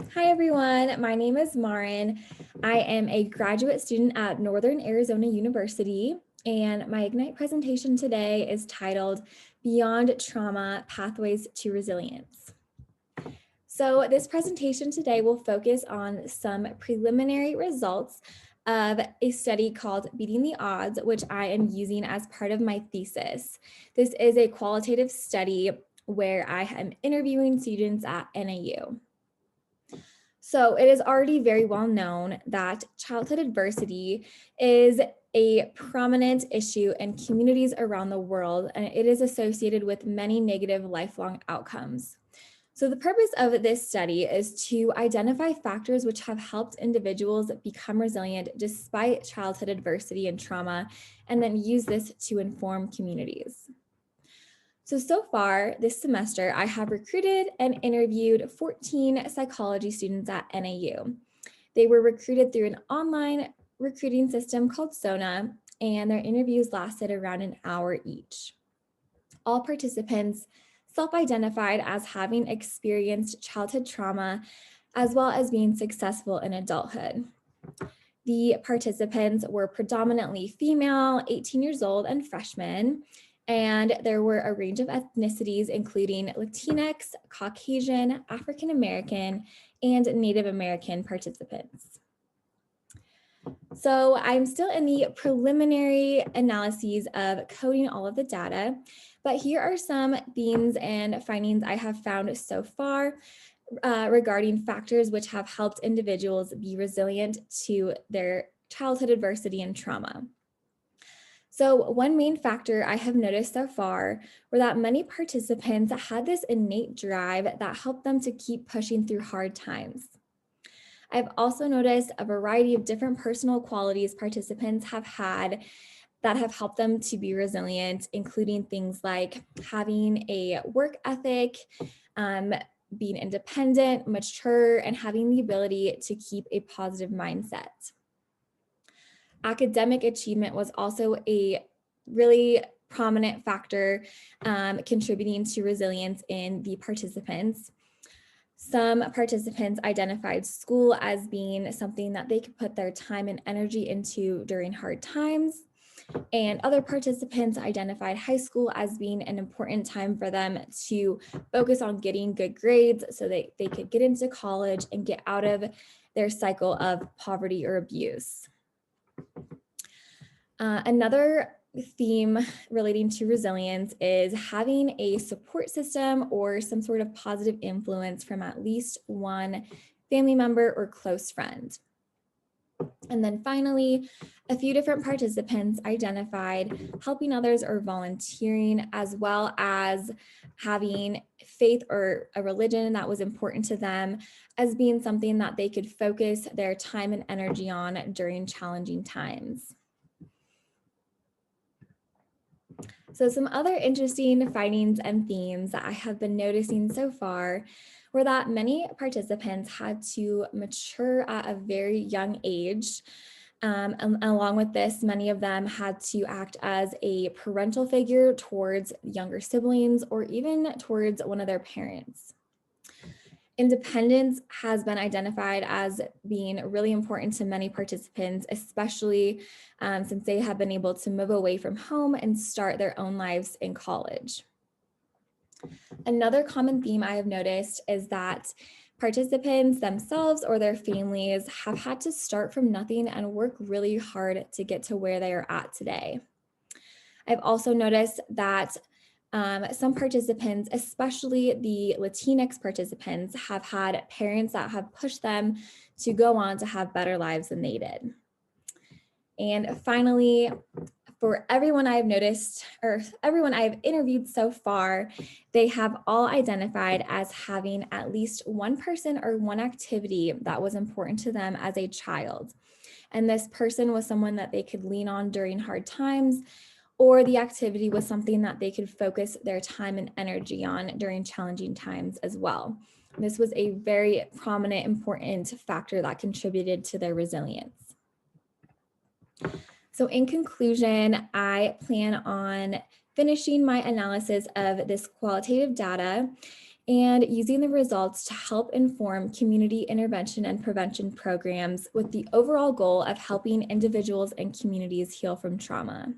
Hi everyone, my name is Maren. I am a graduate student at Northern Arizona University, and my Ignite presentation today is titled Beyond Trauma, Pathways to Resilience. So this presentation today will focus on some preliminary results of a study called Beating the Odds, which I am using as part of my thesis. This is a qualitative study where I am interviewing students at NAU. So it is already very well known that childhood adversity is a prominent issue in communities around the world, and it is associated with many negative lifelong outcomes. So the purpose of this study is to identify factors which have helped individuals become resilient despite childhood adversity and trauma, and then use this to inform communities. So far this semester, I have recruited and interviewed 14 psychology students at NAU. They were recruited through an online recruiting system called Sona, and their interviews lasted around an hour each. All participants self-identified as having experienced childhood trauma, as well as being successful in adulthood. The participants were predominantly female, 18 years old, and freshmen. And there were a range of ethnicities, including Latinx, Caucasian, African American, and Native American participants. So I'm still in the preliminary analyses of coding all of the data, but here are some themes and findings I have found so far regarding factors which have helped individuals be resilient to their childhood adversity and trauma. So one main factor I have noticed so far were that many participants had this innate drive that helped them to keep pushing through hard times. I've also noticed a variety of different personal qualities participants have had that have helped them to be resilient, including things like having a work ethic, being independent, mature, and having the ability to keep a positive mindset. Academic achievement was also a really prominent factor contributing to resilience in the participants. Some participants identified school as being something that they could put their time and energy into during hard times. And other participants identified high school as being an important time for them to focus on getting good grades so that they could get into college and get out of their cycle of poverty or abuse. Another theme relating to resilience is having a support system or some sort of positive influence from at least one family member or close friend. And then finally, a few different participants identified helping others or volunteering, as well as having faith or a religion that was important to them as being something that they could focus their time and energy on during challenging times. So some other interesting findings and themes that I have been noticing so far were that many participants had to mature at a very young age. And along with this, many of them had to act as a parental figure towards younger siblings or even towards one of their parents. Independence has been identified as being really important to many participants, especially since they have been able to move away from home and start their own lives in college. Another common theme I have noticed is that participants themselves or their families have had to start from nothing and work really hard to get to where they are at today. I've also noticed that some participants, especially the Latinx participants, have had parents that have pushed them to go on to have better lives than they did. And finally, for everyone I've noticed or everyone I've interviewed so far, they have all identified as having at least one person or one activity that was important to them as a child. And this person was someone that they could lean on during hard times, or the activity was something that they could focus their time and energy on during challenging times as well. This was a very prominent, important factor that contributed to their resilience. So in conclusion, I plan on finishing my analysis of this qualitative data and using the results to help inform community intervention and prevention programs with the overall goal of helping individuals and communities heal from trauma.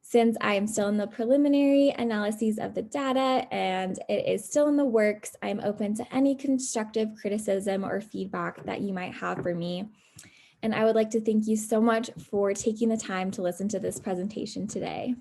Since I am still in the preliminary analyses of the data and it is still in the works, I'm open to any constructive criticism or feedback that you might have for me. And I would like to thank you so much for taking the time to listen to this presentation today.